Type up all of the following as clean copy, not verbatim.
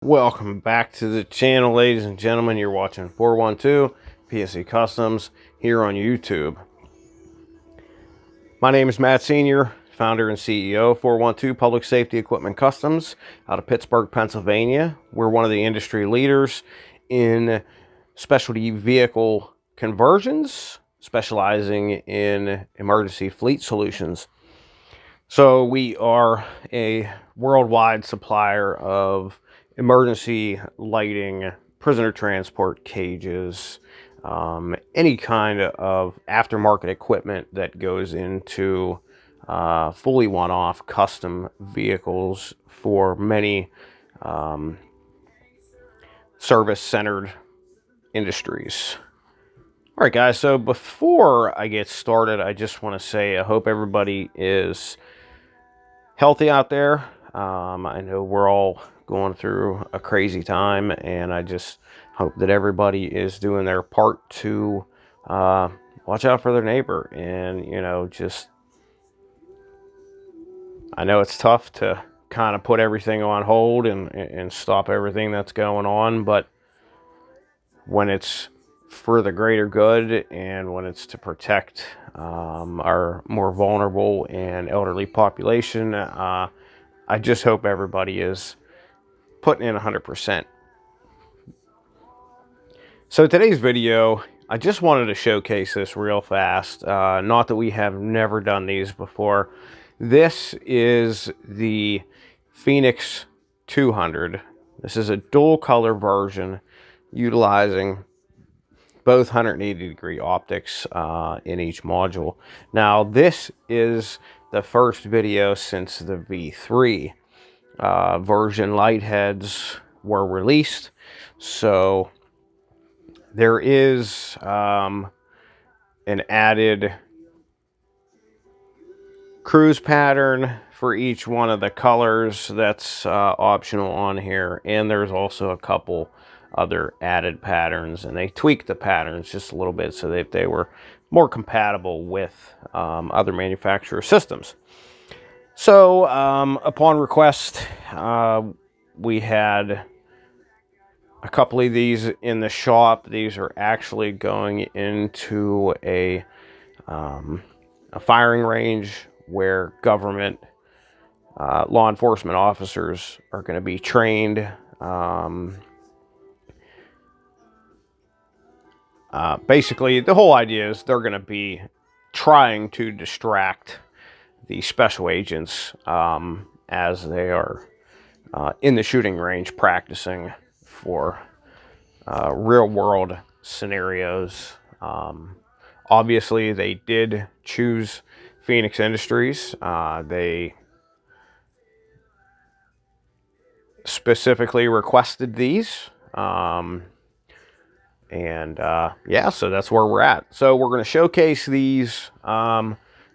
Welcome back to the channel, ladies and gentlemen. You're watching 412 PSE Customs here on YouTube. My name is Matt Sr., founder and CEO of 412 Public Safety Equipment Customs out of Pittsburgh, Pennsylvania. We're one of the industry leaders in specialty vehicle conversions, specializing in emergency fleet solutions. So we are a worldwide supplier of emergency lighting, prisoner transport cages, any kind of aftermarket equipment that goes into fully one-off custom vehicles for many service-centered industries. All right, guys, so before I get started, I just want to say I hope everybody is healthy out there. I know we're all going through a crazy time, and I just hope that everybody is doing their part to watch out for their neighbor. And, I know it's tough to kind of put everything on hold and stop everything that's going on, but when it's for the greater good and when it's to protect our more vulnerable and elderly population, I just hope everybody is putting in 100%. So today's video, I just wanted to showcase this real fast. Not that we have never done these before. This is the Feniex 200. This is a dual color version utilizing both 180-degree optics in each module. Now, this is the first video since the V3 version light heads were released. So there is an added cruise pattern for each one of the colors that's optional on here, and there's also a couple other added patterns, and they tweaked the patterns just a little bit so that they were more compatible with other manufacturer systems. So upon request, we had a couple of these in the shop. These are actually going into a firing range where government law enforcement officers are going to be trained. Basically, the whole idea is they're going to be trying to distract the special agents as they are in the shooting range practicing for real-world scenarios. Obviously, they did choose Feniex Industries. They specifically requested these. Yeah, so that's where we're at. So we're going to showcase these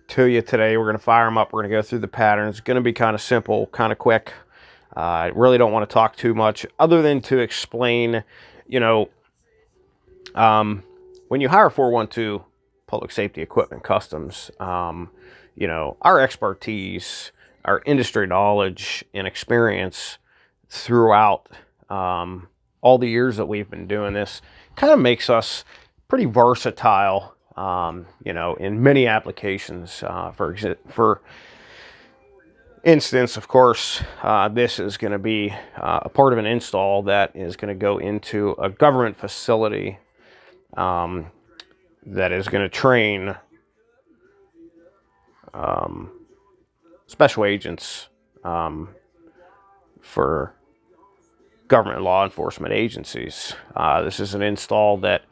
to you today. We're going to fire them up. We're going to go through the patterns. It's going to be kind of simple, kind of quick. I really don't want to talk too much other than to explain, when you hire 412 Public Safety Equipment Customs, our expertise, our industry knowledge and experience throughout all the years that we've been doing this kind of makes us pretty versatile, in many applications. For instance, of course, this is going to be a part of an install that is going to go into a government facility that is going to train special agents for government law enforcement agencies. This is an install that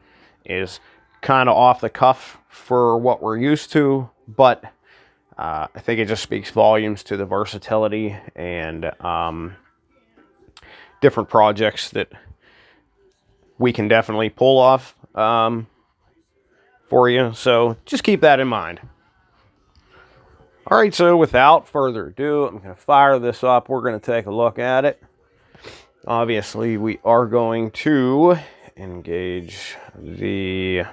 is kind of off the cuff for what we're used to, but I think it just speaks volumes to the versatility and different projects that we can definitely pull off for you. So just keep that in mind. All right, so without further ado, I'm going to fire this up. We're going to take a look at it. Obviously, we are going to engage the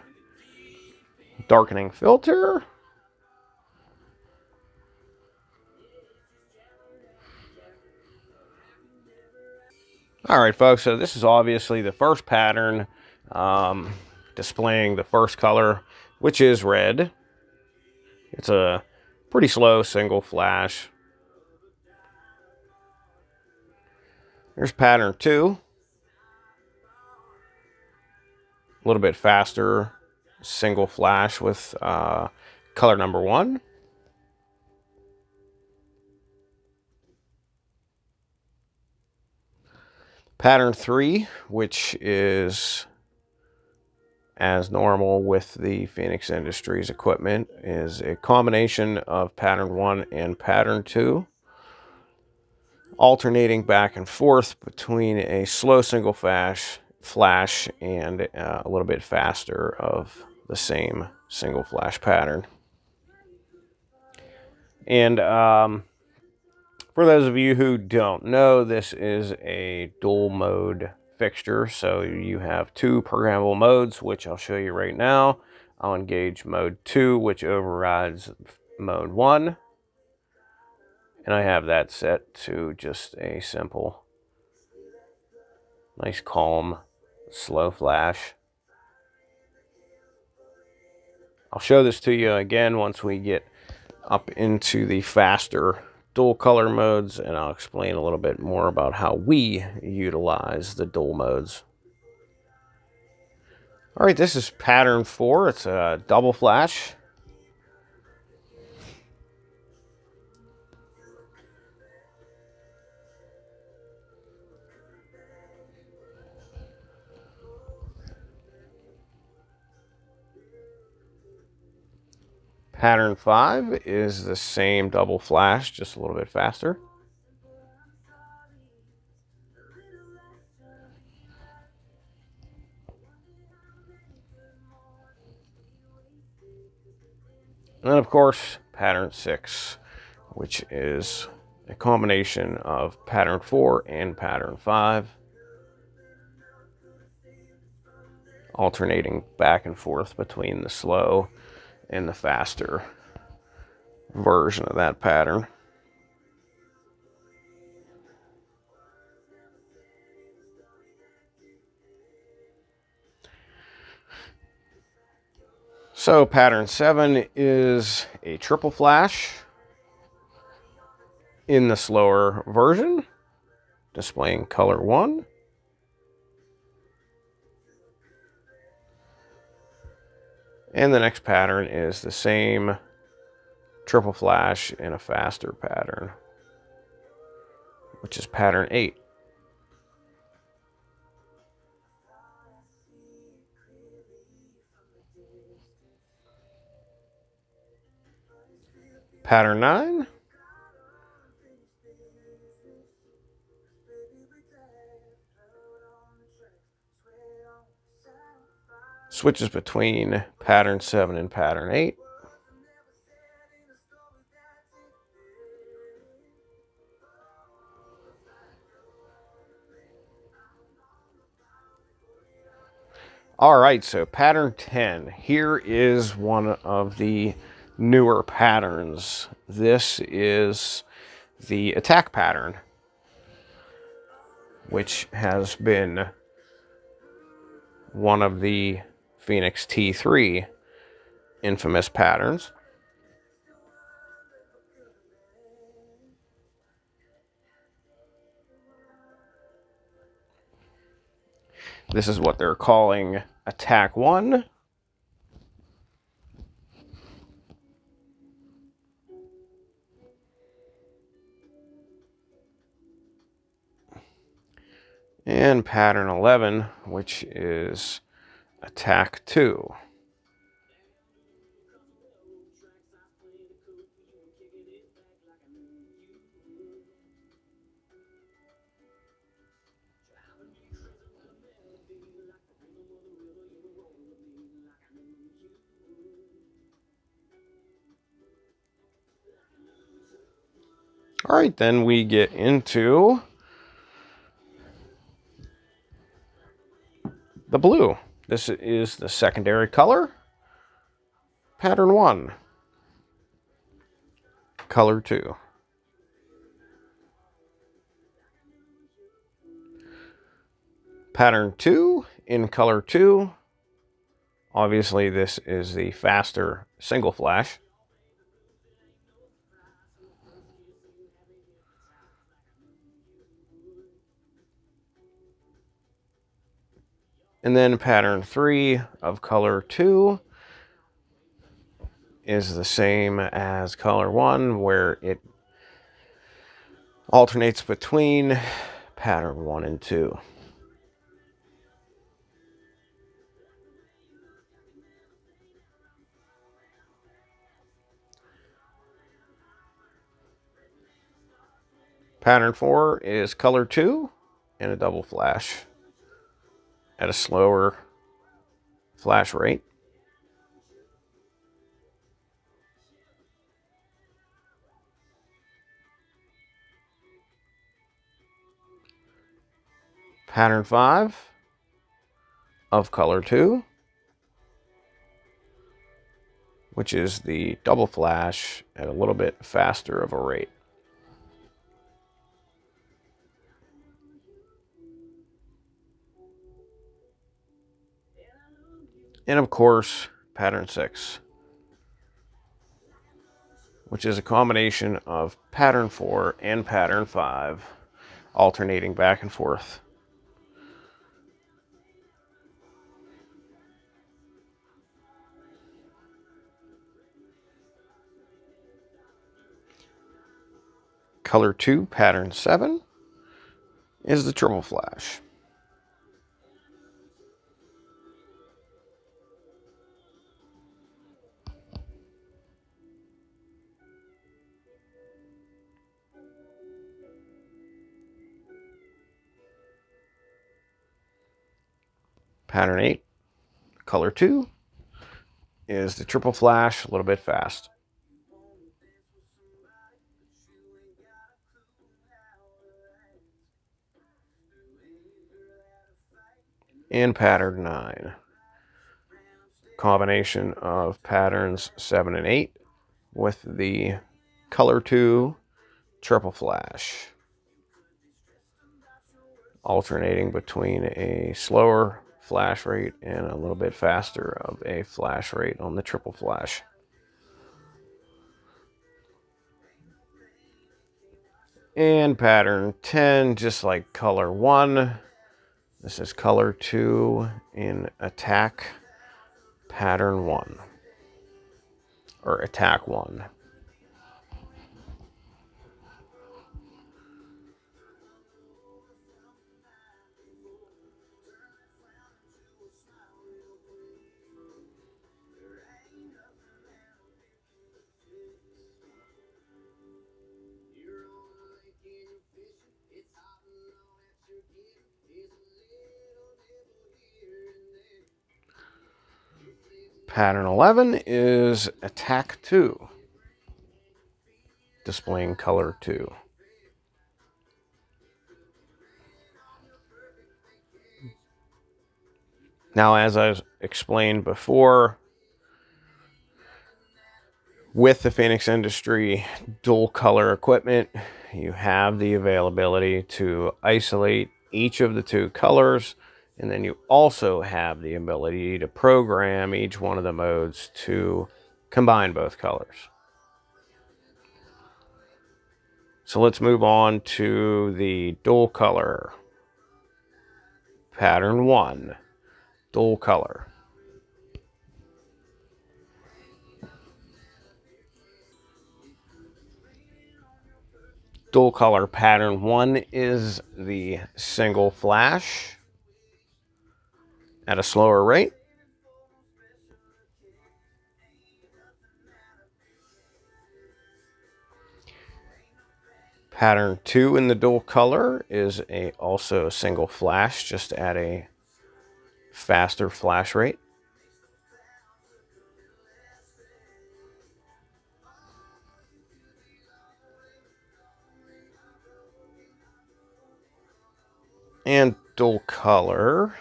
darkening filter. All right, folks, so this is obviously the first pattern displaying the first color, which is red. It's a pretty slow single flash. Here's pattern 2. A little bit faster single flash with color number 1. Pattern 3, which is as normal with the Feniex Industries equipment, is a combination of pattern 1 and pattern 2, alternating back and forth between a slow single flash and a little bit faster of the same single flash pattern. And for those of you who don't know, this is a dual mode fixture. So you have 2 programmable modes, which I'll show you right now. I'll engage mode 2, which overrides mode 1. And I have that set to just a simple, nice, calm, slow flash. I'll show this to you again once we get up into the faster dual color modes, and I'll explain a little bit more about how we utilize the dual modes. All right, this is pattern 4. It's a double flash. Pattern 5 is the same double flash, just a little bit faster. And then, of course, pattern 6, which is a combination of pattern 4 and pattern 5, alternating back and forth between the slow and the faster version of that pattern. So pattern 7 is a triple flash in the slower version, displaying color 1. And the next pattern is the same triple flash in a faster pattern, which is pattern 8. Pattern 9 switches between pattern 7 and pattern 8. All right, so pattern 10. Here is one of the newer patterns. This is the attack pattern, which has been one of the Feniex T3 infamous patterns. This is what they're calling Attack 1. And pattern 11, which is Attack 2. All right, then we get into the blue. This is the secondary color. Pattern 1. Color 2. Pattern 2 in color 2. Obviously, this is the faster single flash. And then pattern 3 of color 2 is the same as color 1, where it alternates between pattern 1 and 2. Pattern 4 is color 2 and a double flash at a slower flash rate. Pattern 5 of color 2, which is the double flash at a little bit faster of a rate. And of course, pattern 6, which is a combination of pattern 4 and pattern 5, alternating back and forth. Color 2, pattern 7, is the triple flash. Pattern 8, color 2, is the triple flash, a little bit fast. And pattern 9, combination of patterns 7 and 8 with the color 2 triple flash, alternating between a slower flash rate and a little bit faster of a flash rate on the triple flash. And pattern 10, just like color 1, this is color 2 in attack pattern 1, or attack 1. Pattern 11 is attack 2, displaying color 2. Now, as I explained before, with the Feniex Industry dual color equipment, you have the availability to isolate each of the two colors, and then you also have the ability to program each one of the modes to combine both colors. So let's move on to the dual color. Pattern 1, dual color. Dual color pattern 1 is the single flash at a slower rate. Pattern 2 in the dual color is also a single flash, just at a faster flash rate. And dual color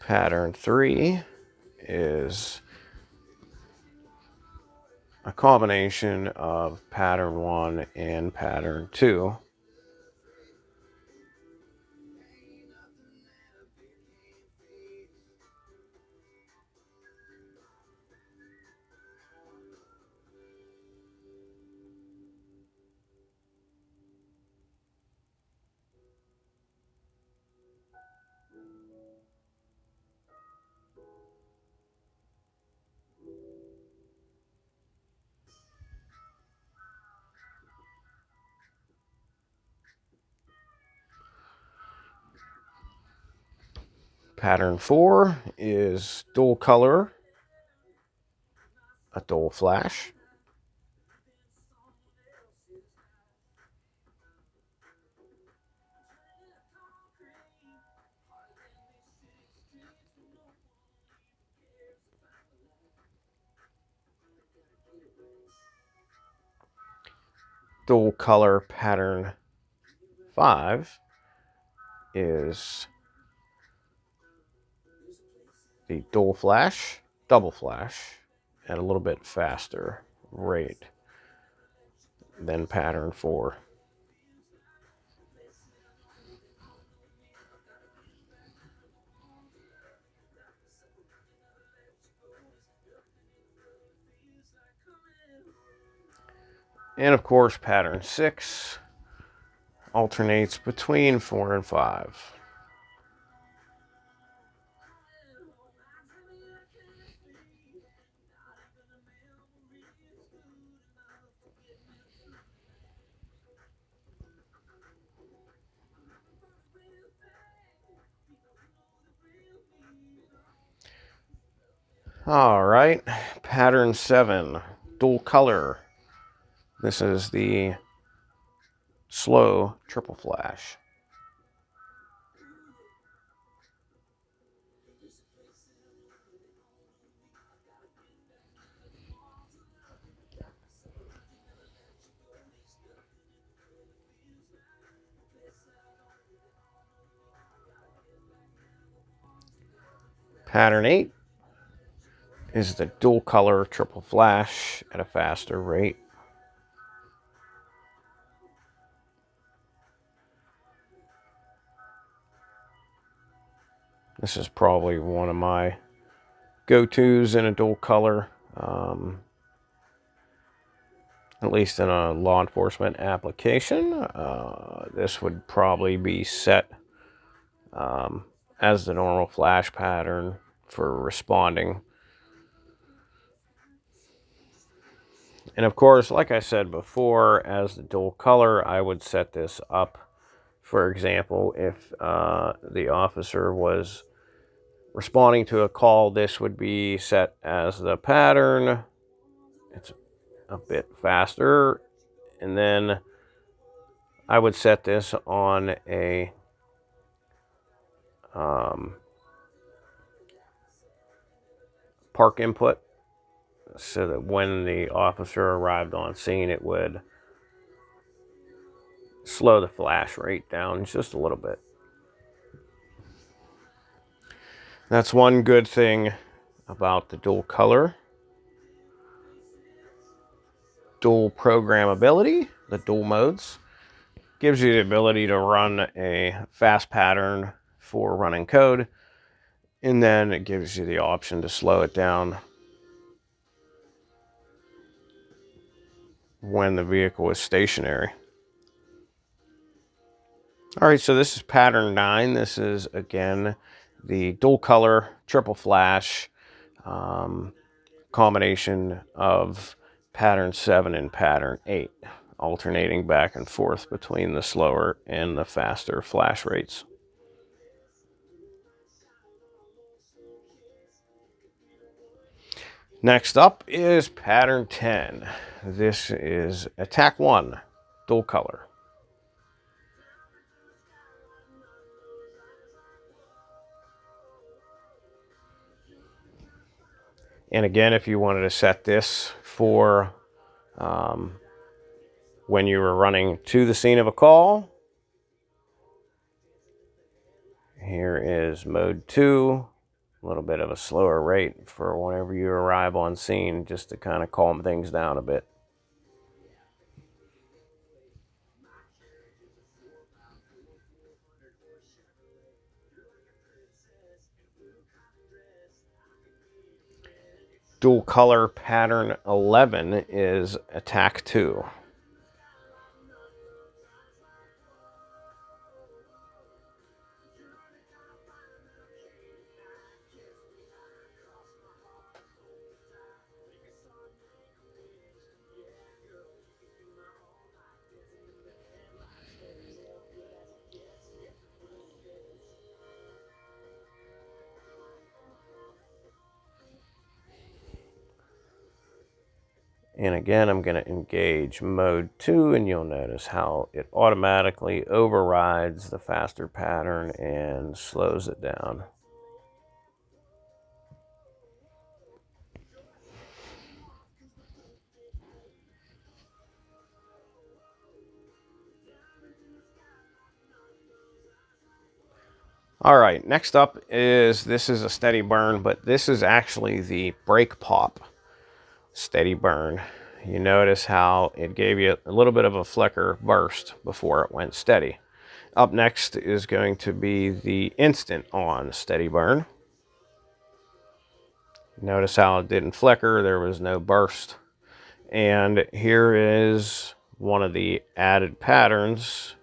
pattern 3 is a combination of pattern 1 and pattern 2. Pattern 4 is dual color, a dual flash. Dual color pattern 5 is the dual flash, double flash, at a little bit faster rate than pattern 4. And of course, pattern 6 alternates between 4 and 5. All right, pattern 7, dual color. This is the slow triple flash. Pattern 8 is the dual color triple flash at a faster rate. This is probably one of my go-tos in a dual color, at least in a law enforcement application. This would probably be set as the normal flash pattern for responding. And of course, like I said before, as the dual color, I would set this up. For example, if the officer was responding to a call, this would be set as the pattern. It's a bit faster. And then I would set this on a park input so that when the officer arrived on scene, it would slow the flash rate down just a little bit. That's one good thing about the dual color. Dual programmability, the dual modes, gives you the ability to run a fast pattern for running code, and then it gives you the option to slow it down when the vehicle is stationary. All right, so this is pattern 9. This is, again, the dual color, triple flash combination of pattern 7 and pattern 8, alternating back and forth between the slower and the faster flash rates. Next up is pattern 10. This is attack 1, dual color. And again, if you wanted to set this for when you were running to the scene of a call, here is mode 2, a little bit of a slower rate for whenever you arrive on scene, just to kind of calm things down a bit. Dual color pattern 11 is attack 2. And again, I'm going to engage mode 2, and you'll notice how it automatically overrides the faster pattern and slows it down. All right, next up is, this is a steady burn, but this is actually the brake pop steady burn. You notice how it gave you a little bit of a flicker burst before it went steady. Up next is going to be the instant on steady burn. Notice how it didn't flicker, there was no burst. And here is one of the added patterns.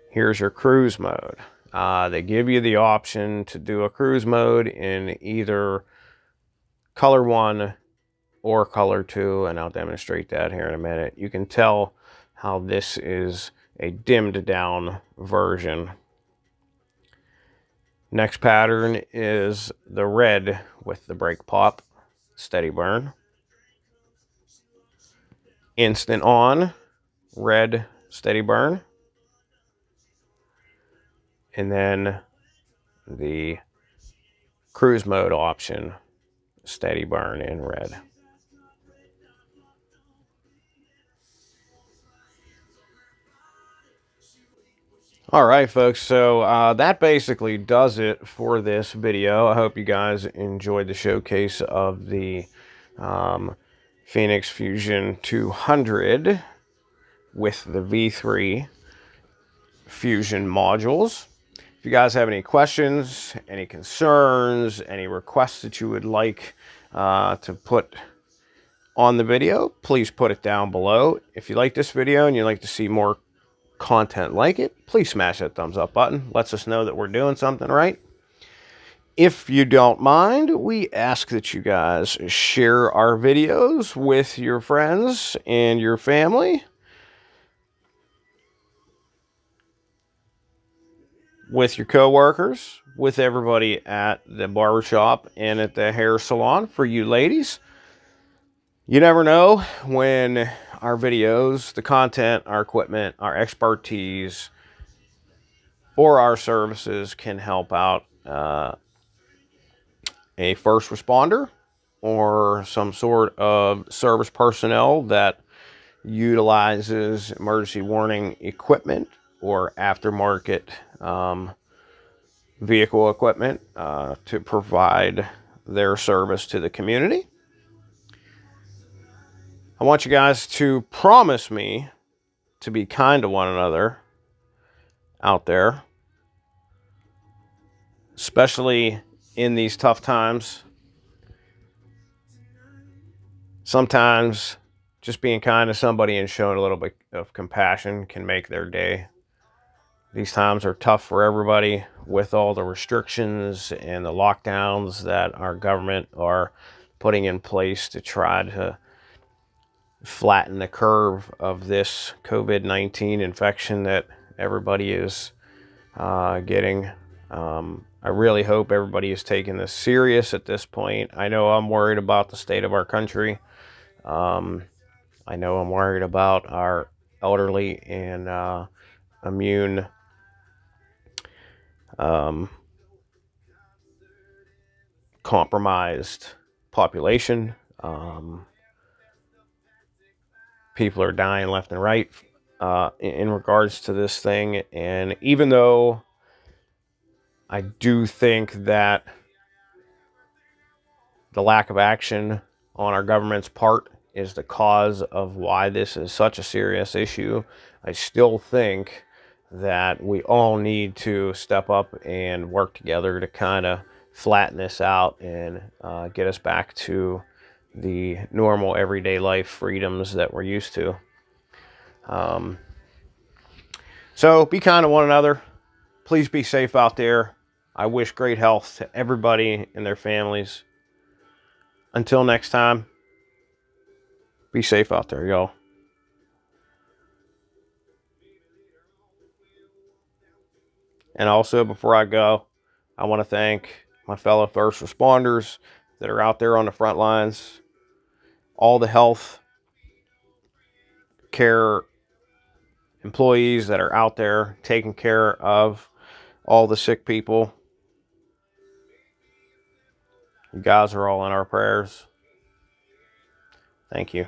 Here's your cruise mode. They give you the option to do a cruise mode in either color 1 or color 2, and I'll demonstrate that here in a minute. You can tell how this is a dimmed down version. Next pattern is the red with the brake pop steady burn. Instant on, red steady burn. And then the cruise mode option, steady burn in red. All right, folks, so that basically does it for this video. I hope you guys enjoyed the showcase of the Feniex Fusion 200 with the V3 Fusion modules. If you guys have any questions, any concerns, any requests that you would like to put on the video, please put it down below. If you like this video and you'd like to see more content like it, please smash that thumbs up button. Lets us know that we're doing something right. If you don't mind, we ask that you guys share our videos with your friends and your family, with your coworkers, with everybody at the barbershop and at the hair salon. For you ladies, you never know when our videos, the content, our equipment, our expertise, or our services can help out a first responder or some sort of service personnel that utilizes emergency warning equipment or aftermarket vehicle equipment to provide their service to the community. I want you guys to promise me to be kind to one another out there, especially in these tough times. Sometimes just being kind to somebody and showing a little bit of compassion can make their day. These times are tough for everybody with all the restrictions and the lockdowns that our government are putting in place to try to flatten the curve of this COVID-19 infection that everybody is getting. I really hope everybody is taking this serious at this point. I know I'm worried about the state of our country. I know I'm worried about our elderly and immune compromised population. People are dying left and right in regards to this thing. And even though I do think that the lack of action on our government's part is the cause of why this is such a serious issue, I still think that we all need to step up and work together to kind of flatten this out and get us back to the normal everyday life freedoms that we're used to. So be kind to one another. Please be safe out there. I wish great health to everybody and their families. Until next time, be safe out there, y'all. And also, before I go, I want to thank my fellow first responders that are out there on the front lines. All the health care employees that are out there taking care of all the sick people. You guys are all in our prayers. Thank you.